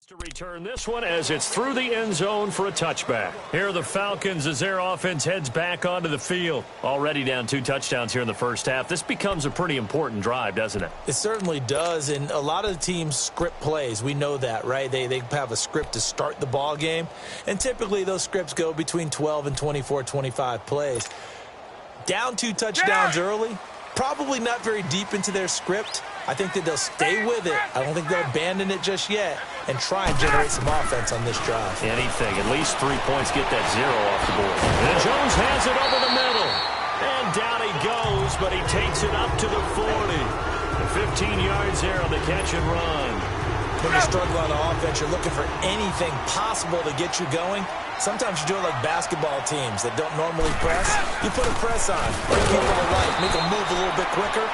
To return this one as it's through the end zone for a touchback. Here are the Falcons as their offense heads back onto the field. Already down 2 touchdowns here in the first half. This becomes a pretty important drive, doesn't it? It certainly does, and a lot of the teams script plays. We know that, right? They have a script to start the ball game, and typically those scripts go between 12 and 24, 25 plays. Down 2 touchdowns early, probably not very deep into their script. I think that they'll stay with it. I don't think they'll abandon it just yet and try and generate some offense on this drive. Anything. At least 3 points, get that 0 off the board. And Jones has it over the middle. And down he goes, but he takes it up to the 40. 15 yards there on the catch and run. When you struggle on offense, you're looking for anything possible to get you going. Sometimes you do it like basketball teams that don't normally press. You put a press on, bring people to life, make them move a little bit quicker.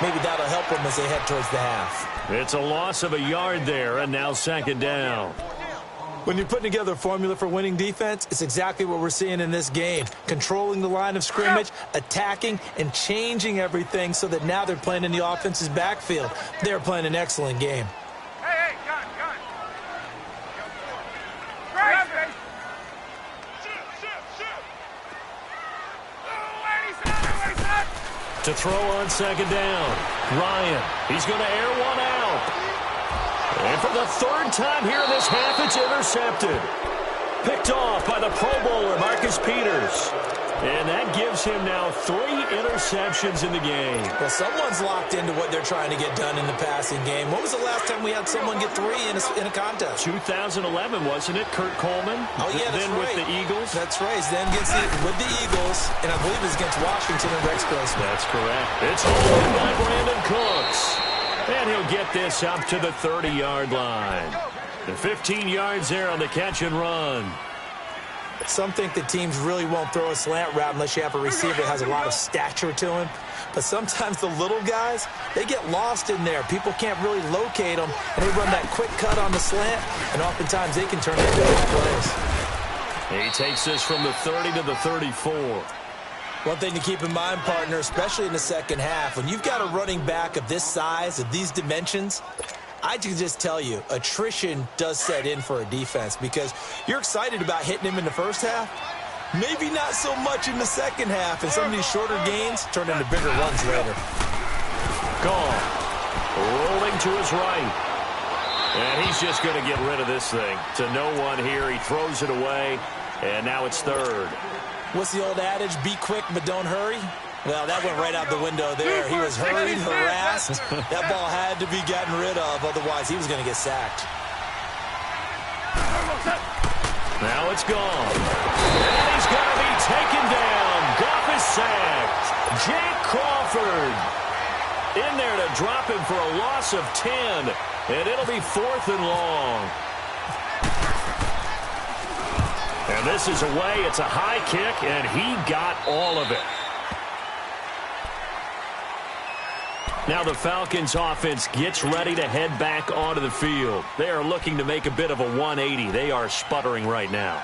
Maybe that'll help them as they head towards the half. It's a loss of a yard there, and now 2nd down. When you're putting together a formula for winning defense, it's exactly what we're seeing in this game. Controlling the line of scrimmage, attacking, and changing everything so that now they're playing in the offense's backfield. They're playing an excellent game. Hey, gun. Right. To throw on 2nd down. Ryan, he's going to air one out. And for the 3rd time here in this half, it's intercepted. Picked off by the Pro Bowler, Marcus Peters. And that gives him now 3 interceptions in the game. Well, someone's locked into what they're trying to get done in the passing game. When was the last time we had someone get 3 in a contest? 2011, wasn't it? Kurt Coleman? Oh, yeah, that's then right. with the Eagles? That's right. Then gets it with the Eagles, and I believe it's against Washington and Rex Grossman. That's correct. It's hauled in by Brandon Cooks. And he'll get this up to the 30-yard line. The 15 yards there on the catch and run. Some think that teams really won't throw a slant route unless you have a receiver that has a lot of stature to him. But sometimes the little guys, they get lost in there. People can't really locate them, and they run that quick cut on the slant, and oftentimes they can turn it into big plays. He takes this from the 30 to the 34. One thing to keep in mind, partner, especially in the second half, when you've got a running back of this size, of these dimensions, I can just tell you, attrition does set in for a defense because you're excited about hitting him in the first half. Maybe not so much in the second half, and some of these shorter gains turn into bigger runs later. Gone. Rolling to his right. And he's just going to get rid of this thing. To no one here. He throws it away, and now it's 3rd. What's the old adage? Be quick, but don't hurry. Well, that went right out the window there. He was hurried, harassed. That ball had to be gotten rid of, otherwise he was going to get sacked. Now it's gone. And he's going to be taken down. Goff is sacked. Jack Crawford in there to drop him for a loss of 10. And it'll be 4th and long. And this is away. It's a high kick, and he got all of it. Now the Falcons offense gets ready to head back onto the field. They are looking to make a bit of a 180. They are sputtering right now.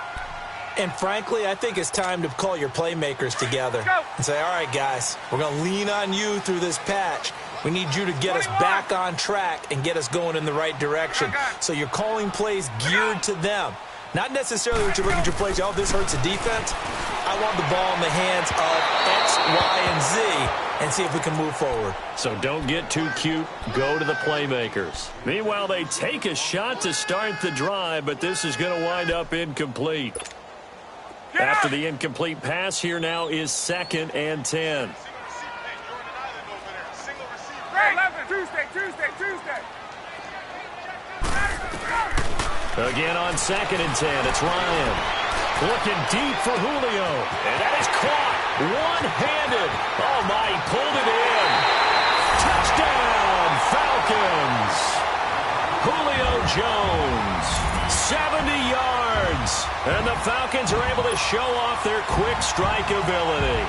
And frankly, I think it's time to call your playmakers together and say, all right, guys, we're going to lean on you through this patch. We need you to get us back on track and get us going in the right direction. So you're calling plays geared to them. Not necessarily what you look at your plays, oh, this hurts the defense. I want the ball in the hands of X, Y, and Z and see if we can move forward. So don't get too cute. Go to the playmakers. Meanwhile, they take a shot to start the drive, but this is going to wind up incomplete. After the incomplete pass, here now is 2nd and 10. Tuesday. Again on 2nd and 10, it's Ryan. Looking deep for Julio. And that is caught one-handed. Oh, my, he pulled it in. Touchdown, Falcons. Julio Jones, 70 yards. And the Falcons are able to show off their quick strike ability.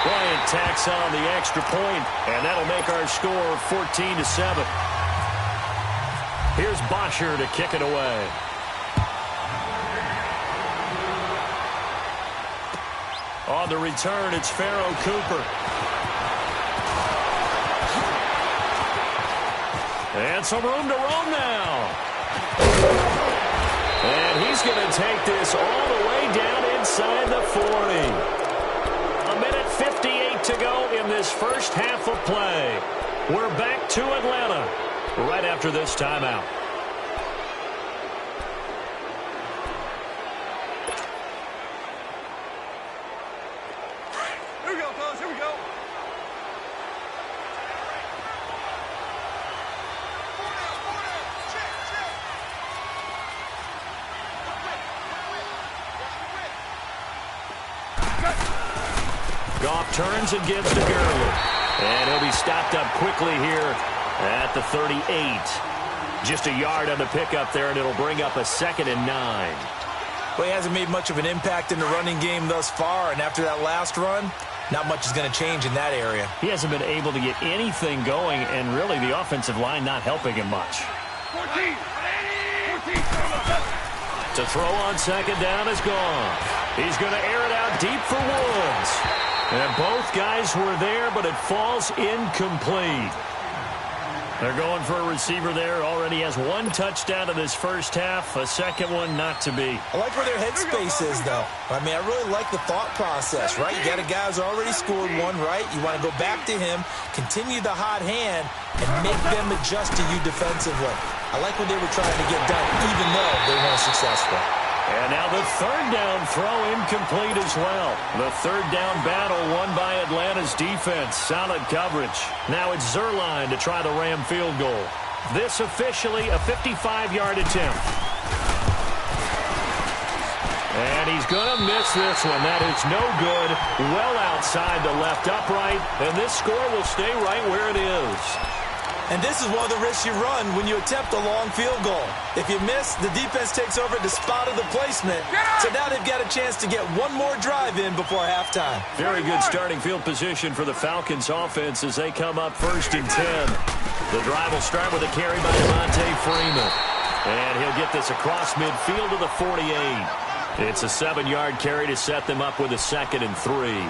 Bryant tacks on the extra point, and that'll make our score 14-7. Here's Bosher to kick it away. On the return, it's Pharaoh Cooper. And some room to roam now. And he's going to take this all the way down inside the 40. A minute 58 to go in this first half of play. We're back to Atlanta right after this timeout. Here we go, fellas. Here we go. Goff turns and gives to Gurley. And he'll be stopped up quickly here at the 38. Just a yard on the pickup there, and it'll bring up a 2nd and 9. Well, he hasn't made much of an impact in the running game thus far, and after that last run, not much is going to change in that area. He hasn't been able to get anything going, and really the offensive line not helping him much. 14. To throw on 2nd down is gone. He's going to air it out deep for Woods. And both guys were there, but it falls incomplete. They're going for a receiver there. Already has 1 touchdown in this first half. A second one not to be. I like where their headspace is, though. I mean, I really like the thought process, right? You got a guy who's already scored one, right? You want to go back to him, continue the hot hand, and make them adjust to you defensively. I like what they were trying to get done, even though they weren't successful. And now the 3rd down throw incomplete as well. The 3rd down battle won by Atlanta's defense. Solid coverage. Now it's Zerline to try the Ram field goal. This officially a 55-yard attempt. And he's going to miss this one. That is no good. Well outside the left upright. And this score will stay right where it is. And this is one of the risks you run when you attempt a long field goal. If you miss, the defense takes over the spot of the placement. So now they've got a chance to get one more drive in before halftime. Very good starting field position for the Falcons offense as they come up 1st and 10. The drive will start with a carry by Devontae Freeman. And he'll get this across midfield to the 48. It's a 7-yard carry to set them up with a 2nd and 3.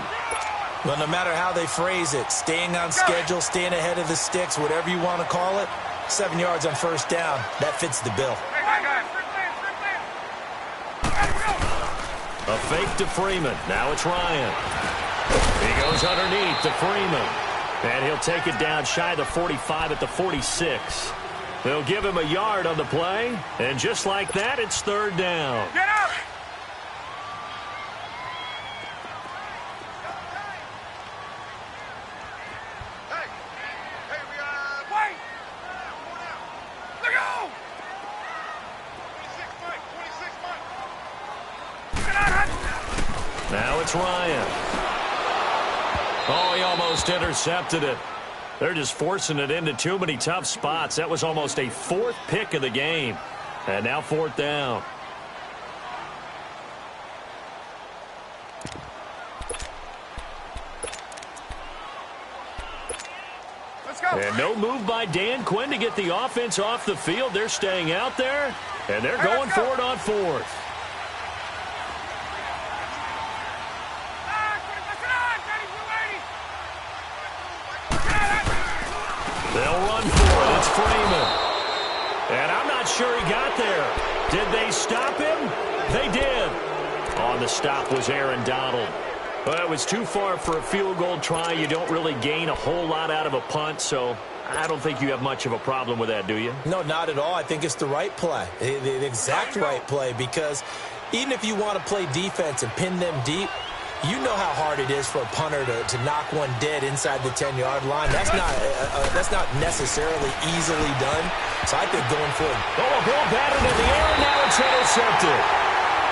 Well, no matter how they phrase it, staying on schedule, staying ahead of the sticks, whatever you want to call it, 7 yards on 1st down, that fits the bill. A fake to Freeman. Now it's Ryan. He goes underneath to Freeman. And he'll take it down shy of the 45 at the 46. They'll give him a yard on the play. And just like that, it's 3rd down. Get up! Now it's Ryan. Oh, he almost intercepted it. They're just forcing it into too many tough spots. That was almost a 4th pick of the game. And now 4th down. Let's go. And no move by Dan Quinn to get the offense off the field. They're staying out there, and they're going for it on 4th. They'll run for it. It's Freeman. And I'm not sure he got there. Did they stop him? They did. On the stop was Aaron Donald. Well, it was too far for a field goal try. You don't really gain a whole lot out of a punt, so I don't think you have much of a problem with that, do you? No, not at all. I think it's the right play, the exact right play, because even if you want to play defense and pin them deep, you know how hard it is for a punter to knock one dead inside the 10-yard line. That's not necessarily easily done. So I think going for it. Oh, a ball batted in the air, and now it's intercepted.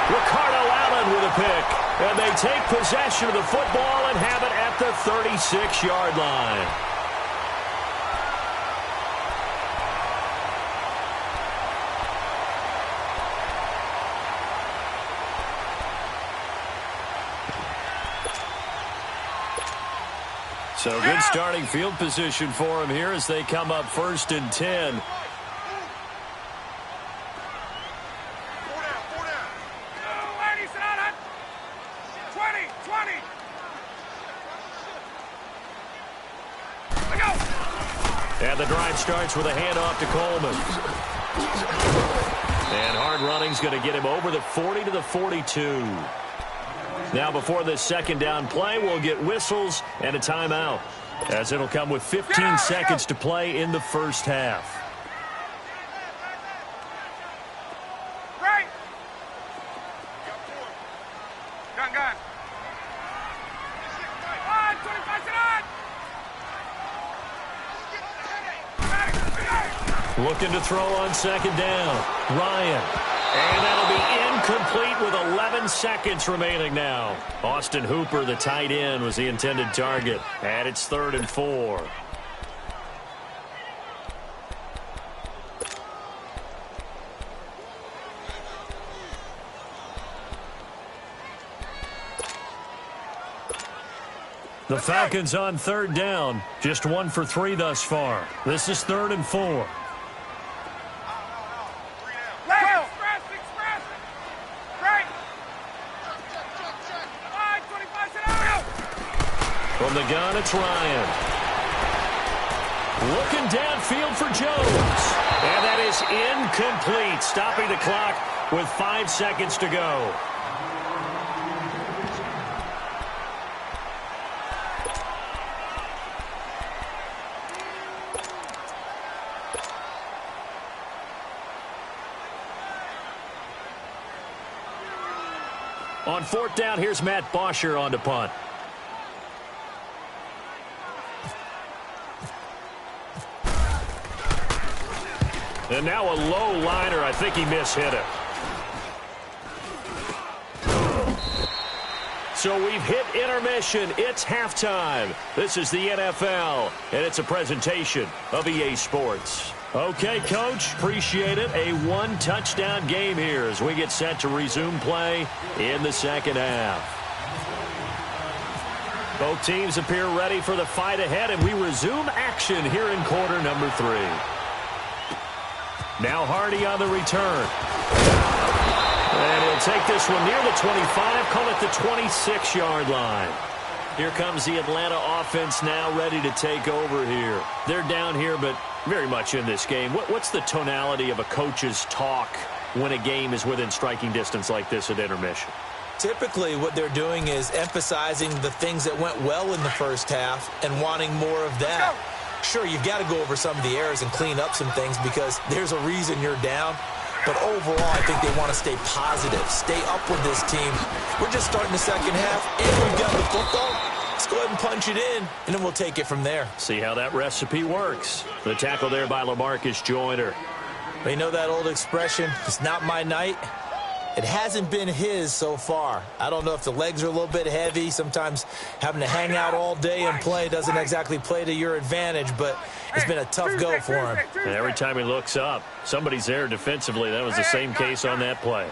Ricardo Allen with a pick. And they take possession of the football and have it at the 36-yard line. So good starting field position for him here as they come up 1st and 10. And the drive starts with a handoff to Coleman. And hard running's going to get him over the 40 to the 42. Now before this second down play, we'll get whistles and a timeout, as it'll come with 15 seconds to play in the first half. Right. Gun. 25 Looking to throw on second down. Ryan. And that'll be incomplete with 11 seconds remaining now. Austin Hooper, the tight end, was the intended target. And it's 3rd and 4. The Falcons on 3rd down. Just 1 for 3 thus far. This is 3rd and 4. From the gun, it's Ryan. Looking downfield for Jones. And that is incomplete, stopping the clock with 5 seconds to go. On 4th down, here's Matt Bosher on to punt. And now a low liner. I think he mishit it. So we've hit intermission. It's halftime. This is the NFL, and it's a presentation of EA Sports. Okay, Coach, appreciate it. A 1-touchdown game here as we get set to resume play in the second half. Both teams appear ready for the fight ahead, and we resume action here in quarter number 3. Now Hardy on the return. And he'll take this one near the 25, call it the 26-yard line. Here comes the Atlanta offense now ready to take over here. They're down here, but very much in this game. What's the tonality of a coach's talk when a game is within striking distance like this at intermission? Typically, what they're doing is emphasizing the things that went well in the first half and wanting more of that. Sure, you've got to go over some of the errors and clean up some things because there's a reason you're down. But overall, I think they want to stay positive, stay up with this team. We're just starting the second half, and we've got the football. Let's go ahead and punch it in, and then we'll take it from there. See how that recipe works. The tackle there by LaMarcus Joyner. You know that old expression, it's not my night. It hasn't been his so far. I don't know if the legs are a little bit heavy. Sometimes having to hang out all day and play doesn't exactly play to your advantage, but it's been a tough go for him. And every time he looks up, somebody's there defensively. That was the same case on that play.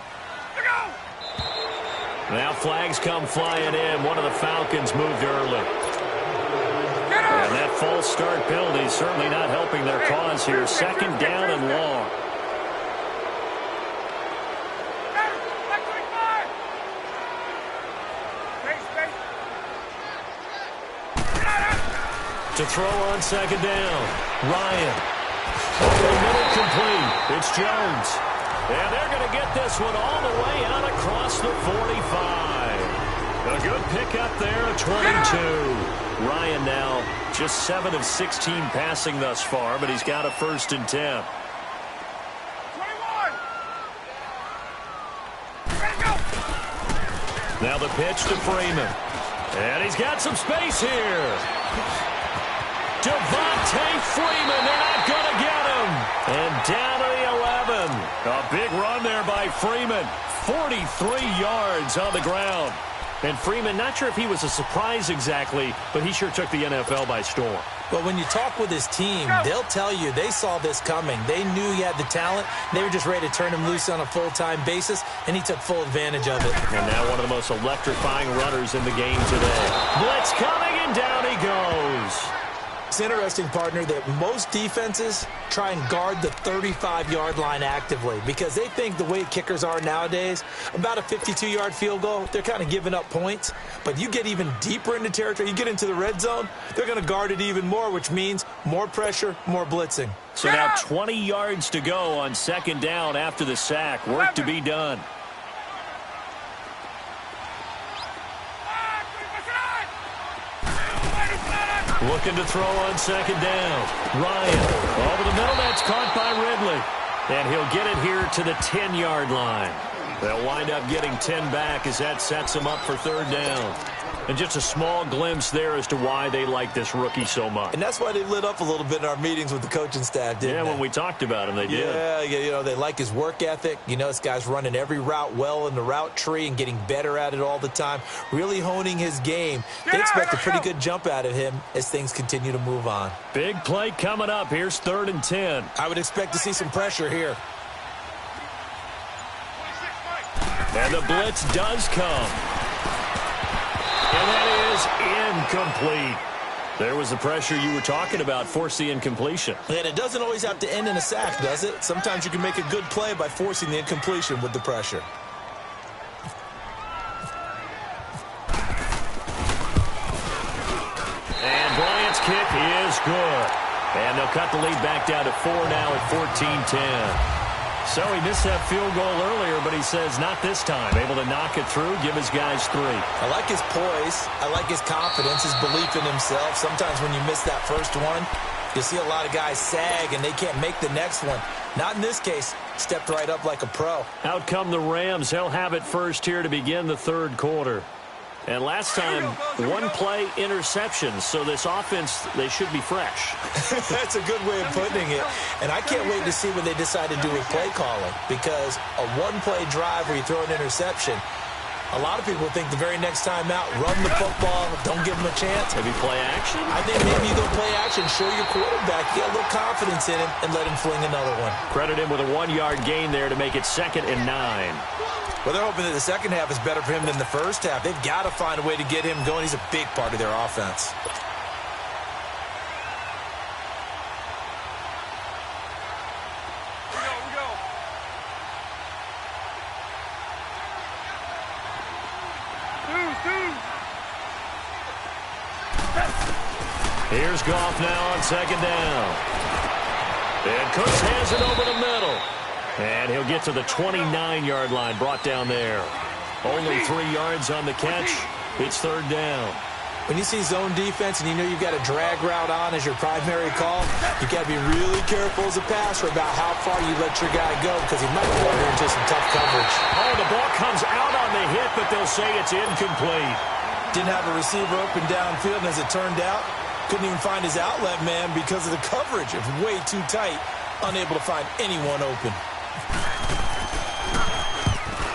Now flags come flying in. One of the Falcons moved early. And that false start penalty is certainly not helping their cause here. 2nd down and long. To throw on 2nd down. Ryan. Over the middle, complete. It's Jones. And they're going to get this one all the way out across the 45. A good pickup there, 22. Ryan now just 7 of 16 passing thus far, but he's got a 1st and 10. 21. Now the pitch to Freeman. And he's got some space here. Devontae Freeman, they're not going to get him. And down to the 11. A big run there by Freeman. 43 yards on the ground. And Freeman, not sure if he was a surprise exactly, but he sure took the NFL by storm. But when you talk with his team, they'll tell you they saw this coming. They knew he had the talent. They were just ready to turn him loose on a full-time basis, and he took full advantage of it. And now one of the most electrifying runners in the game today. Blitz coming, and down he goes. It's interesting, partner, that most defenses try and guard the 35-yard line actively because they think the way kickers are nowadays, about a 52-yard field goal, they're kind of giving up points. But you get even deeper into territory, you get into the red zone, they're going to guard it even more, which means more pressure, more blitzing. So now 20 yards to go on second down after the sack. Work to be done. Looking to throw on second down. Ryan over the middle. That's caught by Ridley. And he'll get it here to the 10-yard line. They'll wind up getting 10 back as that sets them up for third down. And just a small glimpse there as to why they like this rookie so much. And that's why they lit up a little bit in our meetings with the coaching staff, didn't they? Yeah, when we talked about him, they did. Yeah, you know, they like his work ethic. You know, this guy's running every route well in the route tree and getting better at it all the time, really honing his game. They expect a pretty good jump out of him as things continue to move on. Big play coming up. Here's 3rd and 10. I would expect to see some pressure here. And the blitz does come. And that is incomplete. There was the pressure you were talking about, force the incompletion. And it doesn't always have to end in a sack, does it? Sometimes you can make a good play by forcing the incompletion with the pressure. And Bryant's kick is good. And they'll cut the lead back down to 4 now at 14-10. So he missed that field goal earlier, but he says not this time. Able to knock it through, give his guys 3. I like his poise. I like his confidence, his belief in himself. Sometimes when you miss that first one, you see a lot of guys sag and they can't make the next one. Not in this case. Stepped right up like a pro. Out come the Rams. They'll have it first here to begin the third quarter. And last time, 1 play interception. So this offense, they should be fresh. That's a good way of putting it. And I can't wait to see what they decide to do with play calling. Because a 1-play drive where you throw an interception, a lot of people think the very next time out, run the football, don't give them a chance. Maybe play action? I think maybe you go play action, show your quarterback, get a little confidence in him, and let him fling another one. Credit him with a 1-yard gain there to make it 2nd and 9. Well, they're hoping that the second half is better for him than the first half. They've got to find a way to get him going. He's a big part of their offense. We go. Here's Goff now on second down. And Cooks has it over the middle. And he'll get to the 29-yard line, brought down there. Only 3 yards on the catch. It's third down. When you see zone defense and you know you've got a drag route on as your primary call, you got to be really careful as a passer about how far you let your guy go because he might wander into some tough coverage. Oh, the ball comes out on the hit, but they'll say it's incomplete. Didn't have a receiver open downfield, and as it turned out, couldn't even find his outlet man because of the coverage. It's way too tight, unable to find anyone open.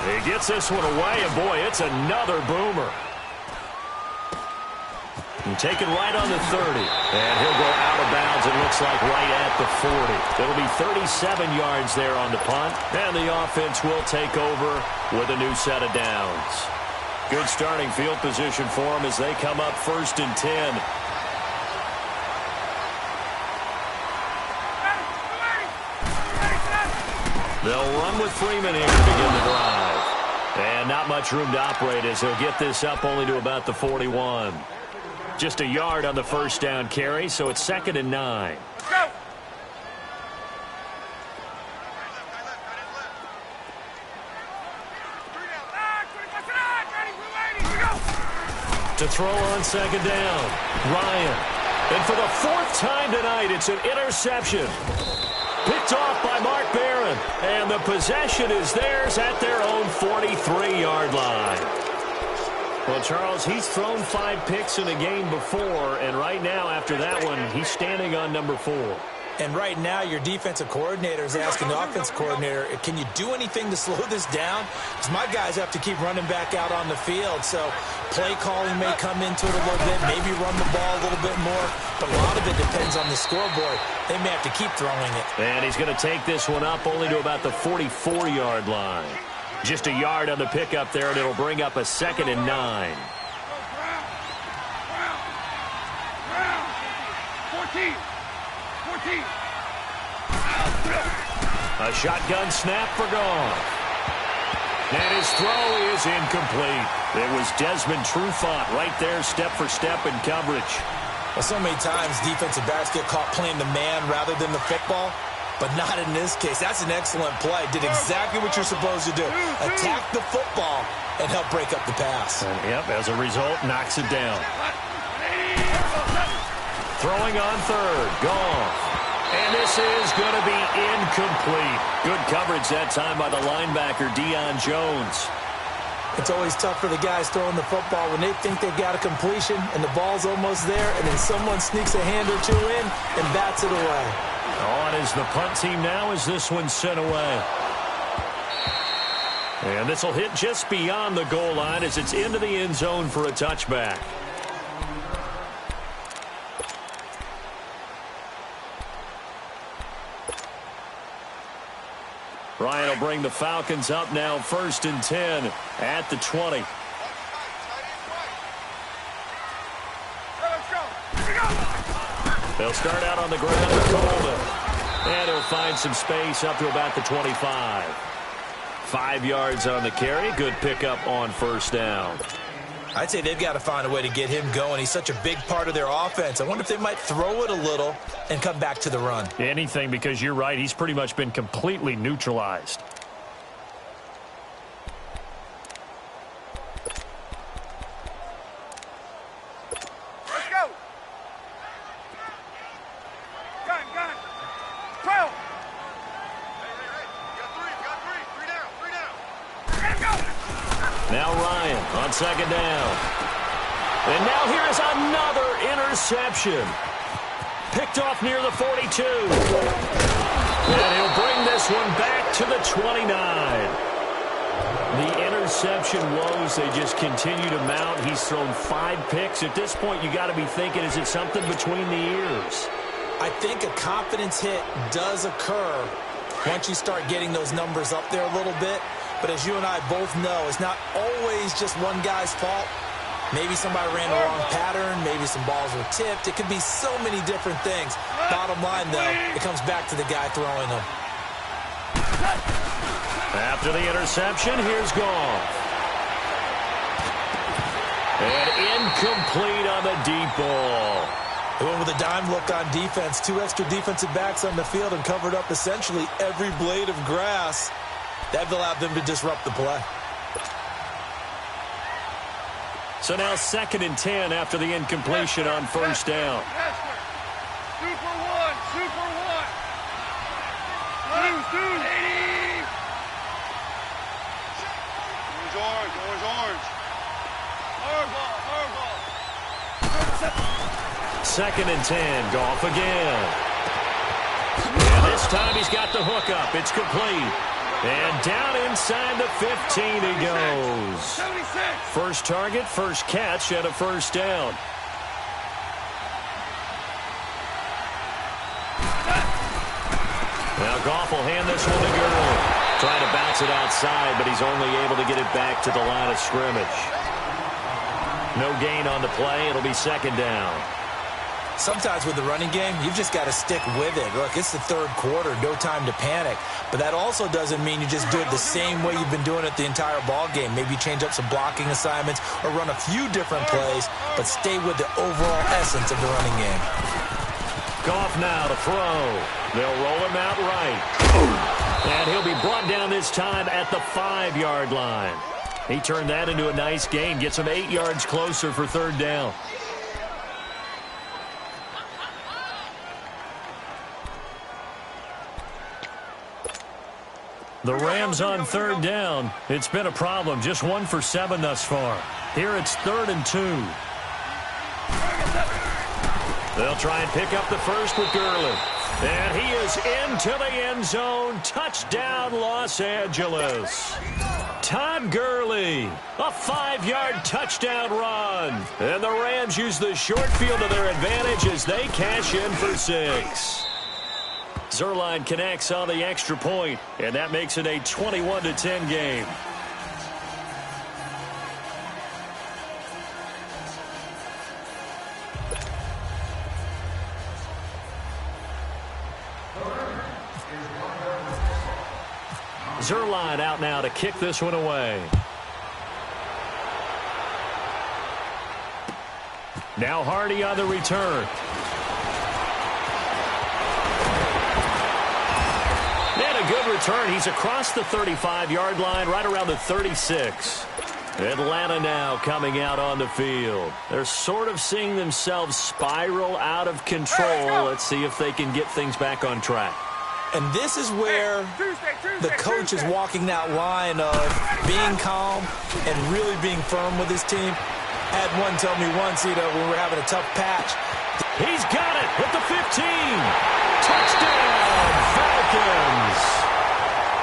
He gets this one away, and boy, it's another boomer. And taken right on the 30. And he'll go out of bounds, it looks like right at the 40. It'll be 37 yards there on the punt. And the offense will take over with a new set of downs. Good starting field position for them as they come up 1st and 10. They'll run with Freeman here to begin the drive. And not much room to operate as he'll get this up only to about the 41. Just a yard on the first down carry, so it's 2nd and 9. Go! To throw on second down, Ryan. And for the 4th time tonight, it's an interception. Picked off by Mark Barron. And the possession is theirs at their own 43-yard line. Well, Charles, he's thrown 5 picks in a game before, and right now, after that one, he's standing on number 4. And right now, your defensive coordinator is asking the offensive coordinator, can you do anything to slow this down? Because my guys have to keep running back out on the field. So play calling may come into it a little bit, maybe run the ball a little bit more. But a lot of it depends on the scoreboard. They may have to keep throwing it. And he's going to take this one up only to about the 44-yard line. Just a yard on the pickup there, and it'll bring up a 2nd and 9. 14. 14. A shotgun snap for Goff. And his throw is incomplete. It was Desmond Trufant right there, step for step in coverage. Well, so many times defensive backs get caught playing the man rather than the football, but not in this case. That's an excellent play. Did exactly what you're supposed to do. Attack the football and help break up the pass. And, yep, as a result, knocks it down. Throwing on third, Goff. And this is going to be incomplete. Good coverage that time by the linebacker, Deion Jones. It's always tough for the guys throwing the football when they think they've got a completion and the ball's almost there, and then someone sneaks a hand or two in and bats it away. On is the punt team now as this one's sent away. And this will hit just beyond the goal line as it's into the end zone for a touchback. Ryan will bring the Falcons up now 1st and 10 at the 20. They'll start out on the ground with Coleman. And he'll find some space up to about the 25. 5 yards on the carry. Good pickup on first down. I'd say they've got to find a way to get him going. He's such a big part of their offense. I wonder if they might throw it a little and come back to the run. Anything, because you're right. He's pretty much been completely neutralized. Let's go. Gun. 12. Now Ryan on second down. And now here's another interception. Picked off near the 42. And he'll bring this one back to the 29. The interception woes, they just continue to mount. He's thrown 5 picks. At this point, you got to be thinking, is it something between the ears? I think a confidence hit does occur once you start getting those numbers up there a little bit. But as you and I both know, it's not always just one guy's fault. Maybe somebody ran the wrong pattern. Maybe some balls were tipped. It could be so many different things. Bottom line, though, it comes back to the guy throwing them. After the interception, here's Goff. And incomplete on the deep ball. They went with a dime look on defense. 2 extra defensive backs on the field and covered up essentially every blade of grass. That allowed them to disrupt the play. So now 2nd and 10 after the incompletion on first down. Super one. Orange. Hardball. 2nd and 10, Goff again. And this time he's got the hook up. It's complete. And down inside the 15 he goes. 76. First target, first catch, and a first down. Now Goff will hand this one to Gurley. Trying to bounce it outside, but he's only able to get it back to the line of scrimmage. No gain on the play. It'll be 2nd down. Sometimes with the running game, you've just got to stick with it. Look, it's the 3rd quarter, no time to panic. But that also doesn't mean you just do it the same way you've been doing it the entire ball game. Maybe change up some blocking assignments or run a few different plays, but stay with the overall essence of the running game. Goff now to throw. They'll roll him out right. And he'll be brought down this time at the 5-yard line. He turned that into a nice gain, gets him 8 yards closer for 3rd down. The Rams on 3rd down. It's been a problem. Just 1 for 7 thus far. Here it's 3rd and 2. They'll try and pick up the first with Gurley. And he is into the end zone. Touchdown, Los Angeles. Todd Gurley, a 5-yard touchdown run. And the Rams use the short field to their advantage as they cash in for 6. Zerline connects on the extra point, and that makes it a 21-10 game. Zerline out now to kick this one away. Now Hardy on the return. And a good return. He's across the 35-yard line, right around the 36. Atlanta now coming out on the field. They're sort of seeing themselves spiral out of control. Let's see if they can get things back on track. And this is where the coach is walking that line of being calm and really being firm with his team. Had one tell me once, when we were having a tough patch. He's got it at the 15. Touchdown, Falcons.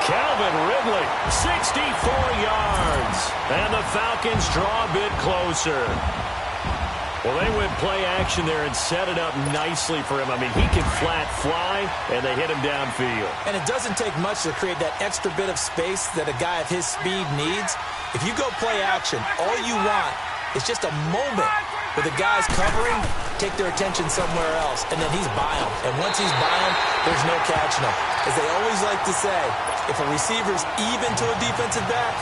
Calvin Ridley, 64 yards. And the Falcons draw a bit closer. Well, they went play action there and set it up nicely for him. I mean, he can flat fly, and they hit him downfield. And it doesn't take much to create that extra bit of space that a guy of his speed needs. If you go play action, all you want is just a moment where the guy's covering, take their attention somewhere else, and then he's by him. And once he's by him, there's no catching him. As they always like to say, if a receiver's even to a defensive back,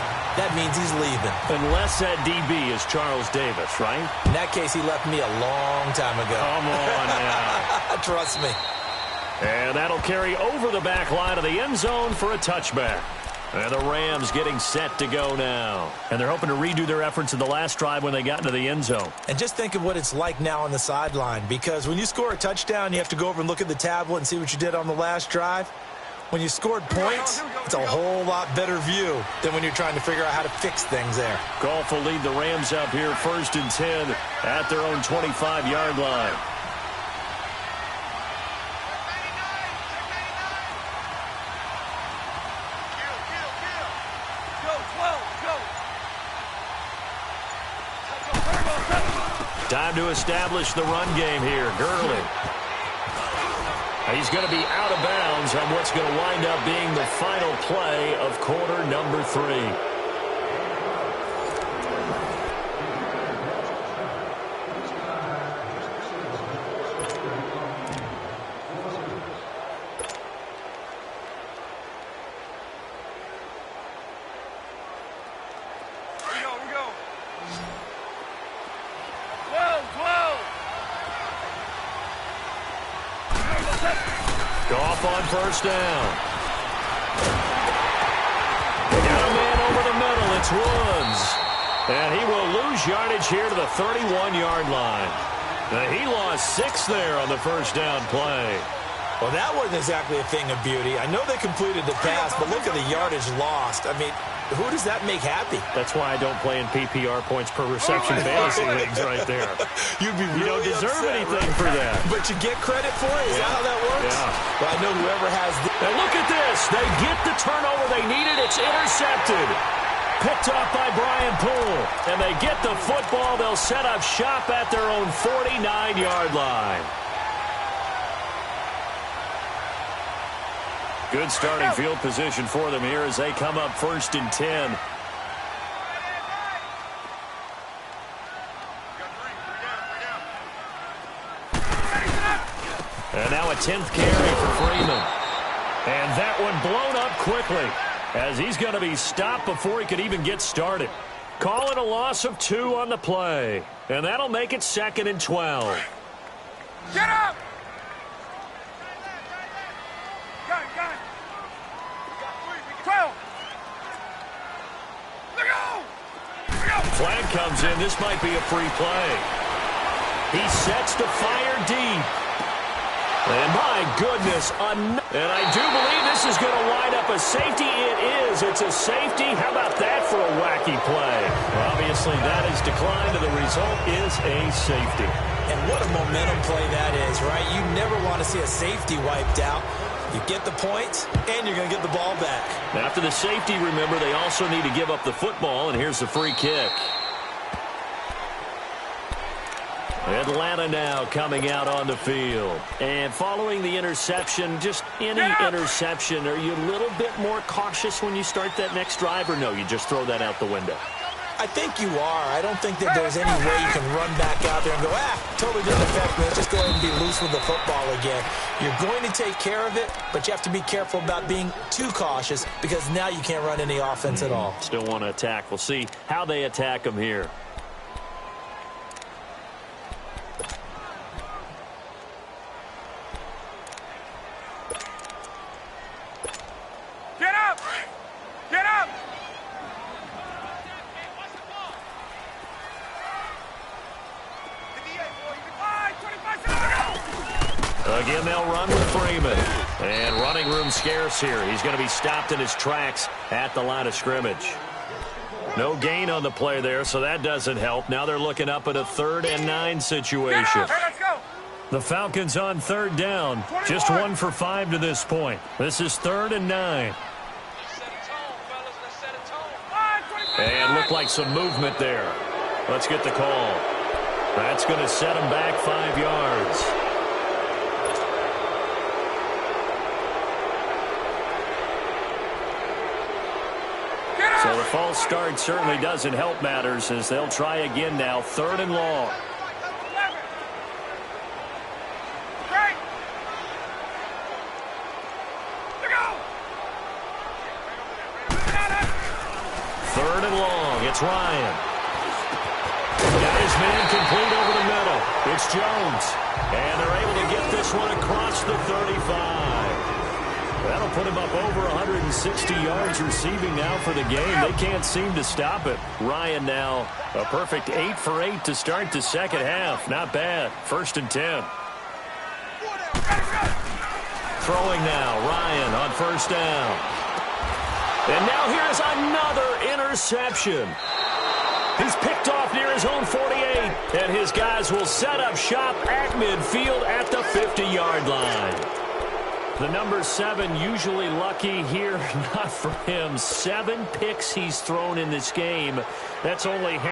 that means he's leaving. Unless that DB is Charles Davis, right? In that case, he left me a long time ago. Come on now. Trust me. And that'll carry over the back line of the end zone for a touchback. And the Rams getting set to go now. And they're hoping to redo their efforts in the last drive when they got into the end zone. And just think of what it's like now on the sideline. Because when you score a touchdown, you have to go over and look at the tablet and see what you did on the last drive. When you scored points, it's a whole lot better view than when you're trying to figure out how to fix things there. Goff will lead the Rams up here 1st and 10 at their own 25-yard line. Time to establish the run game here. Gurley. He's going to be out of bounds on what's going to wind up being the final play of quarter number 3. Goff on 1st down. They got a man over the middle. It's Woods. And he will lose yardage here to the 31-yard line. He lost 6 there on the 1st down play. Well, that wasn't exactly a thing of beauty. I know they completed the pass, but look at the yardage lost. I mean, who does that make happy? That's why I don't play in PPR points per reception fantasy leagues right there. You'd be really You don't deserve upset, anything right? for that. But you get credit for it? Is that how that works? Yeah. Well, I know whoever has And look at this. They get the turnover they needed. It's intercepted. Picked off by Brian Poole. And they get the football. They'll set up shop at their own 49-yard line. Good starting field position for them here as they come up 1st and 10. And now a 10th carry for Freeman. And that one blown up quickly as he's going to be stopped before he could even get started. Call it a loss of 2 on the play. And that'll make it 2nd and 12. Get up! Flag comes in. This might be a free play. He sets to fire deep. And my goodness, and I do believe this is going to wind up a safety. It is. It's a safety. How about that for a wacky play? Well, obviously, that is declined, and the result is a safety. And what a momentum play that is, right? You never want to see a safety wiped out. You get the points, and you're going to get the ball back. After the safety, remember, they also need to give up the football, and here's the free kick. Atlanta now coming out on the field. And following the interception, just any interception, are you a little bit more cautious when you start that next drive, or no, you just throw that out the window? I think you are. I don't think that there's any way you can run back out there and go, totally didn't affect me. Let's just go ahead and be loose with the football again. You're going to take care of it, but you have to be careful about being too cautious because now you can't run any offense at all. Still want to attack. We'll see how they attack them here. Get up! Get up! Again, they'll run with Freeman. And running room scarce here. He's going to be stopped in his tracks at the line of scrimmage. No gain on the play there, so that doesn't help. Now they're looking up at a 3rd and 9 situation. Hey, let's go! The Falcons on 3rd down. Just 1 for 5 to this point. This is 3rd and 9. And looked like some movement there. Let's get the call. That's going to set them back 5 yards. So the false start certainly doesn't help matters as they'll try again now. 3rd and long. Great! Go! 3rd and long. It's Ryan. Got his man complete over the middle. It's Jones. And they're able to get this one across the 35. That'll put him up over 160 yards receiving now for the game. They can't seem to stop it. Ryan now a perfect 8 for 8 to start the second half. Not bad. 1st and 10. Throwing now. Ryan on 1st down. And now here's another interception. He's picked off near his own 48. And his guys will set up shop at midfield at the 50-yard line. The number 7 usually lucky here, not for him. 7 picks he's thrown in this game. That's only